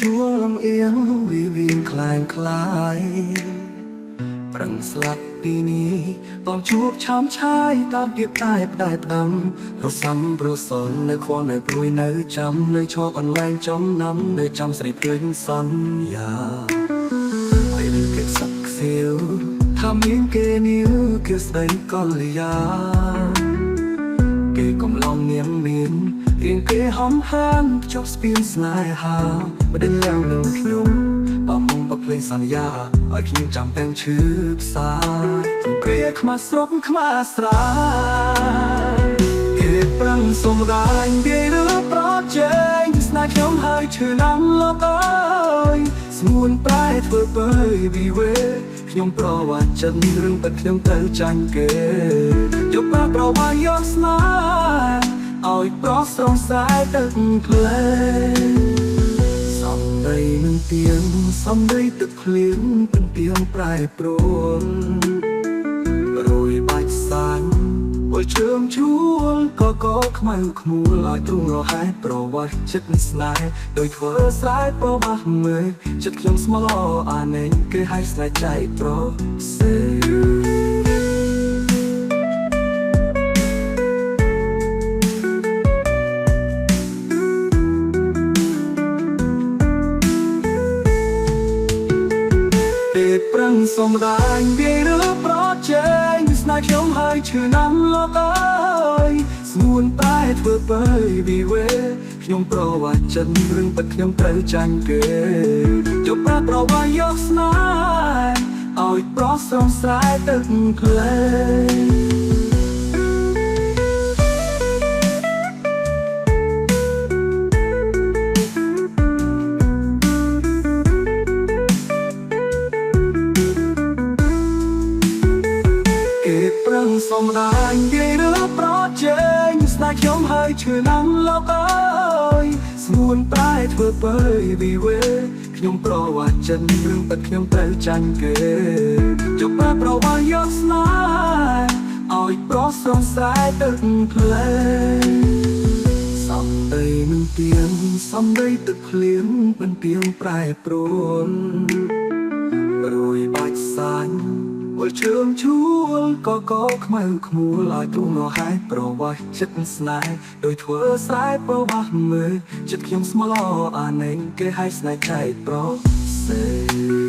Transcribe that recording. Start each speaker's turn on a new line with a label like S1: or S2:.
S1: ជួលលំអៀងវិវិងคลายคลายប្រឹងស្លាប់ទីនេះតនជួបឆាំឆាយតាមទៀបតែផ្ដែផ្ដាំរសំប្រសននៅខ្វល់នៅព្រួយនៅចាំនៅឈប់អនឡាញចំណាំនៅចាំស្រីព្រឿនសន្យាហើយនឹងគេសាក់សៀវថាមានគេនេះគឺស្ដីកលយាគេកំឡងនាងមានរៀងគេហំហានចុះស្ពានស្នេហាមិនដឹងយ៉ាងនឹងខ្ញុំបើមុំបើភ្លេងសន្យាឲ្យខ្ញុំចាំទាំងឈឺផ្សាគេខ្មាស់ស្រុកខ្មាស់ស្រ័យគេប្រឹងសម្រាញគេឬប្រជែងស្នេហ៍ខ្ញុំហើយឈឺណាំលោកអើយស្ងួនប្រែធ្វើបើវិវេខ្ញុំប្រវត្តិចិត្តរឿងតែខ្ញុំទៅចាញ់គេយកបាប្រវាយយកស្នេហ៍ឲ្យប្រស្រងសាយទឹកភ្លេងសំដីនឹងទៀងសំដីទឹកភ្លៀងเป็นទៀងប្រែប្រួលរួយបាច់សាញ់ពលជើងជួលក៏ខ្មៅខ្មូលឲ្យទ្រង់រហែប្រវត្តិចិត្តស្នេហ៍ដោយធ្វើស្រែប្របាស់មើលចិត្តខ្ញុំស្មោះអាណេញគេឲ្យស្នេហ៍ใจប្រសេប្រឹងសម្រាញវាឬប្រជែងស្នេហ៍ខ្ញុំហើយឈឺណាំលោកអើយស្ងួនតែធ្វើបើវិវេខ្ញុំប្រវត្តិចិត្តរឿងពិតខ្ញុំត្រូវចាញ់គេជប់ប្រវាយយកស្នេហ៍ឲ្យប្រស្រងស្រែទឹកភ្លេងសម្រាញគេឬប្រជែងស្នេហ៍ខ្ញុំហើយឈឺណាំលោកអើយស្ងួនប្រែធ្វើបើវិវេខ្ញុំប្រវត្តិចិត្តរឿងពិតខ្ញុំត្រូវចាញ់គេជប់ប្រវាយយកស្នេហ៍ឲ្យប្រស្រងស្រែទឹកភ្លេងសំដីនឹងទៀងសំដីទឹកភ្លៀងเป็นទៀងប្រែប្រួលរួយបាច់សាញ់ពលជើងជួលក៏ខ្មៅខ្មូលឲ្យទ្រង់រហែប្រវាស់ចិត្តស្នេហ៍ដោយធ្វើស្រែប្របាស់មើលចិត្តខ្ញុំស្មោះអាណេញគេឲ្យស្នេហ៍ใจប្រសេ